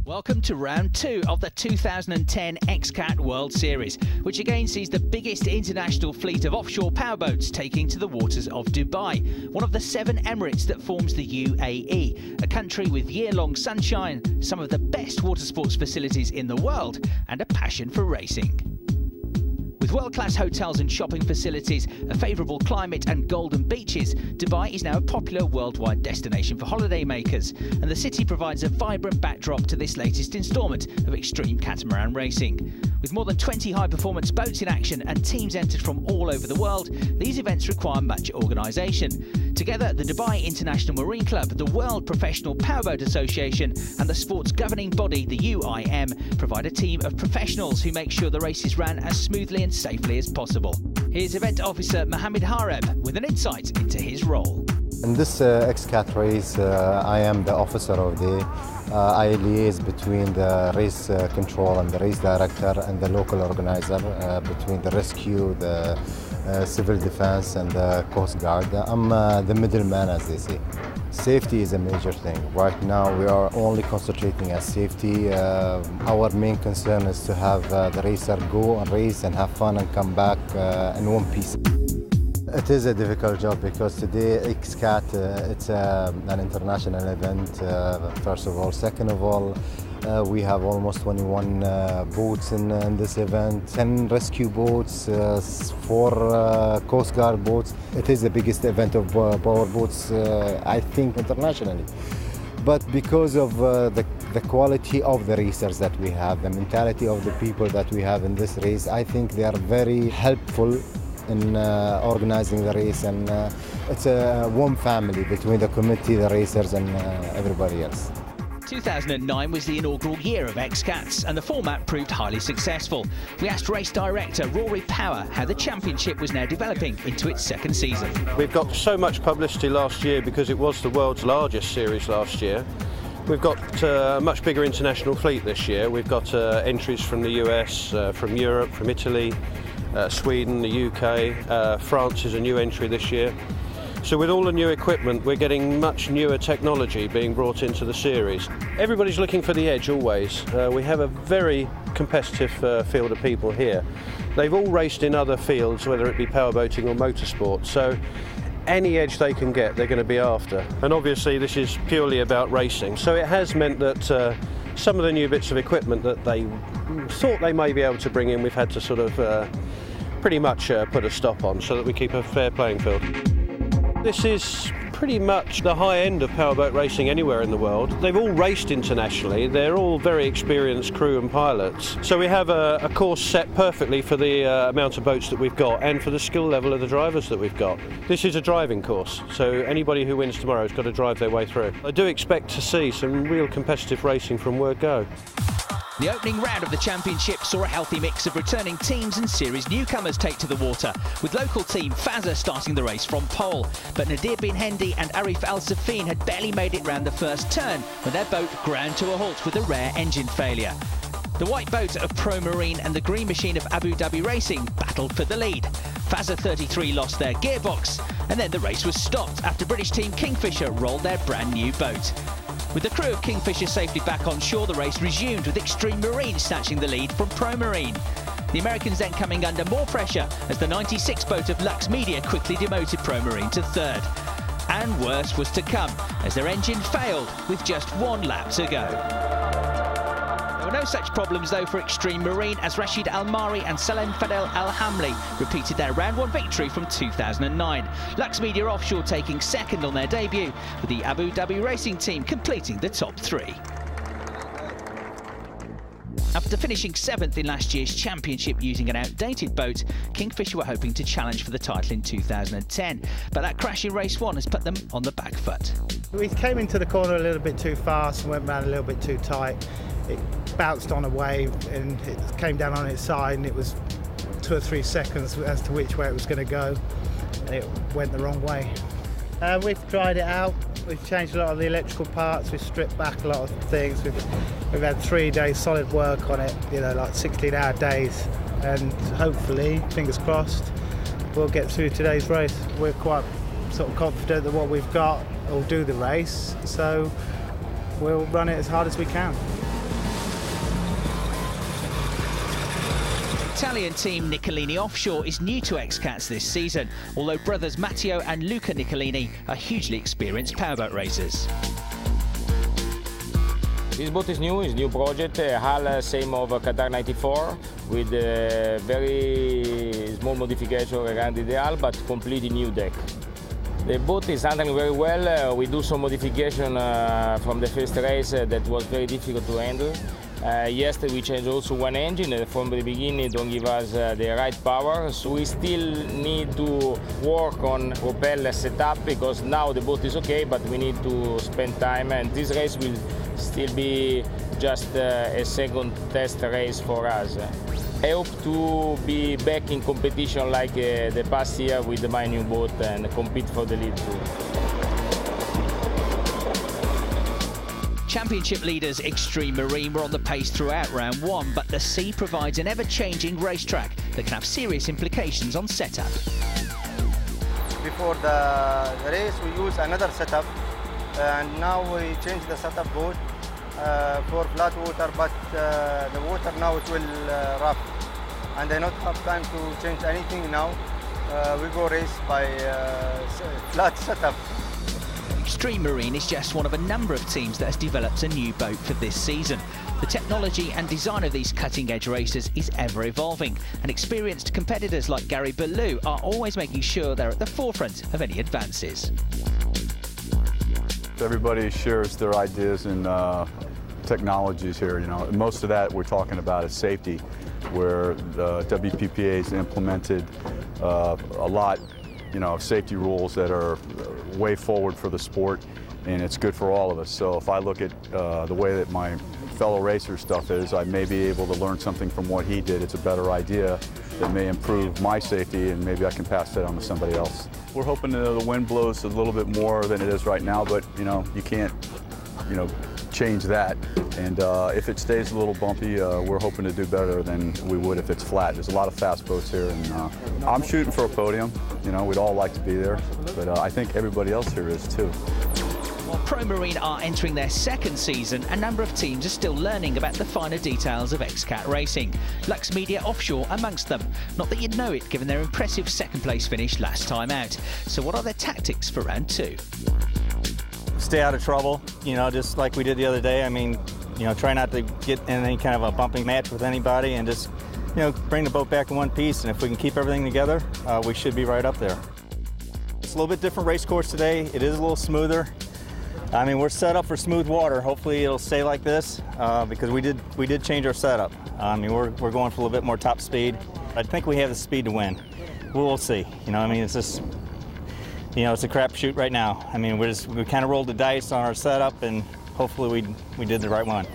Welcome to round 2 of the 2010 XCat World Series, which again sees the biggest international fleet of offshore powerboats taking to the waters of Dubai, one of the 7 emirates that forms the UAE, a country with year-long sunshine, some of the best water sports facilities in the world, and a passion for racing. With world-class hotels and shopping facilities, a favourable climate and golden beaches, Dubai is now a popular worldwide destination for holidaymakers, and the city provides a vibrant backdrop to this latest instalment of extreme catamaran racing. With more than 20 high-performance boats in action and teams entered from all over the world, these events require much organisation. Together, the Dubai International Marine Club, the World Professional Powerboat Association and the sport's governing body, the UIM, provide a team of professionals who make sure the races ran as smoothly and safely as possible. Here's event officer Mohammed Hareb with an insight into his role. In this XCAT race, I am the officer of the I liaise between the race control and the race director and the local organizer, between the rescue, the civil defense and the Coast Guard. I'm the middleman, as they say. Safety is a major thing. Right now we are only concentrating on safety. Our main concern is to have the racer go and race and have fun and come back in one piece. It is a difficult job because today XCAT, it's an international event, first of all. Second of all, we have almost 21 boats in this event, 10 rescue boats, 4 Coast Guard boats. It is the biggest event of power boats, I think, internationally. But because of the quality of the racers that we have, the mentality of the people that we have in this race, I think they are very helpful in organizing the race, and it's a warm family between the committee, the racers and everybody else. 2009 was the inaugural year of XCATS and the format proved highly successful. We asked race director Rory Power how the championship was now developing into its second season. We've got so much publicity last year because it was the world's largest series last year. We've got a much bigger international fleet this year. We've got entries from the US, from Europe, from Italy, Sweden, the UK, France is a new entry this year. So with all the new equipment, we're getting much newer technology being brought into the series. Everybody's looking for the edge always. We have a very competitive field of people here. They've all raced in other fields, whether it be powerboating or motorsport. So any edge they can get, they're going to be after. And obviously this is purely about racing. So it has meant that some of the new bits of equipment that they thought they may be able to bring in, we've had to sort of pretty much put a stop on so that we keep a fair playing field. This is pretty much the high end of powerboat racing anywhere in the world. They've all raced internationally. They're all very experienced crew and pilots. So we have a course set perfectly for the amount of boats that we've got and for the skill level of the drivers that we've got. This is a driving course, so anybody who wins tomorrow has got to drive their way through. I do expect to see some real competitive racing from word go. The opening round of the championship saw a healthy mix of returning teams and series newcomers take to the water, with local team Fazza starting the race from pole. But Nadir bin Hendi and Arif Al Safin had barely made it round the first turn when their boat ground to a halt with a rare engine failure. The white boat of Pro Marine and the green machine of Abu Dhabi Racing battled for the lead. Fazza 33 lost their gearbox, and then the race was stopped after British team Kingfisher rolled their brand new boat. With the crew of Kingfisher safely back on shore, the race resumed with Extreme Marine snatching the lead from Pro Marine. The Americans then coming under more pressure as the 96 boat of Lux Media quickly demoted Pro Marine to third. And worse was to come as their engine failed with just 1 lap to go. There were no such problems though for Extreme Marine as Rashid Al-Mari and Salem Fadel Al-Hamli repeated their round 1 victory from 2009. Lux Media Offshore taking second on their debut, with the Abu Dhabi Racing team completing the top 3. After finishing 7th in last year's championship using an outdated boat, Kingfisher were hoping to challenge for the title in 2010, but that crash in race 1 has put them on the back foot. We came into the corner a little bit too fast and went round a little bit too tight. It bounced on a wave and it came down on its side, and it was 2 or 3 seconds as to which way it was going to go, and it went the wrong way. We've tried it out. We've changed a lot of the electrical parts. We've stripped back a lot of things. We've had 3 days solid work on it, you know, like 16-hour days, and hopefully, fingers crossed, we'll get through today's race. We're quite sort of confident that what we've got will do the race, so we'll run it as hard as we can. Italian team Nicolini Offshore is new to XCATS this season, although brothers Matteo and Luca Nicolini are hugely experienced powerboat racers. This boat is new project, hull same of Qatar 94, with a very small modification regarding the hull, but completely new deck. The boat is handling very well. We do some modification from the first race that was very difficult to handle. Yesterday we changed also one engine from the beginning, don't give us the right power, so we still need to work on propeller setup, because now the boat is okay, but we need to spend time, and this race will still be just a second test race for us. I hope to be back in competition like the past year with my new boat and compete for the lead too. Championship leaders Extreme Marine were on the pace throughout round 1, but the sea provides an ever-changing racetrack that can have serious implications on setup. Before the race we use another setup, and now we change the setup boat for flat water, but the water now it will rough, and I not have time to change anything now. We go race by flat setup. Extreme Marine is just one of a number of teams that has developed a new boat for this season. The technology and design of these cutting-edge racers is ever evolving, and experienced competitors like Gary Ballou are always making sure they're at the forefront of any advances. Everybody shares their ideas and technologies here. You know, most of that we're talking about is safety, where the WPPA has implemented a lot, you know, of safety rules that are way forward for the sport, and it's good for all of us. So if I look at the way that my fellow racer stuff is, I may be able to learn something from what he did. It's a better idea that may improve my safety, and maybe I can pass that on to somebody else. We're hoping the wind blows a little bit more than it is right now, but you know, you can't, you know, change that. And if it stays a little bumpy, we're hoping to do better than we would if it's flat. There's a lot of fast boats here, and I'm shooting for a podium. You know, we'd all like to be there, but I think everybody else here is too. While Pro Marine are entering their second season, a number of teams are still learning about the finer details of XCat racing. Lux Media Offshore amongst them. Not that you'd know it, given their impressive second-place finish last time out. So what are their tactics for round 2? Stay out of trouble, you know, just like we did the other day. I mean, you know, try not to get in any kind of a bumping match with anybody, and just, you know, bring the boat back in one piece, and if we can keep everything together, we should be right up there. It's a little bit different race course today. It is a little smoother. I mean, we're set up for smooth water. Hopefully it'll stay like this, because we did change our setup. I mean, we're going for a little bit more top speed. I think we have the speed to win. We'll see. You know, I mean, it's just, you know, it's a crapshoot right now. I mean, we kind of rolled the dice on our setup, and hopefully we did the right one.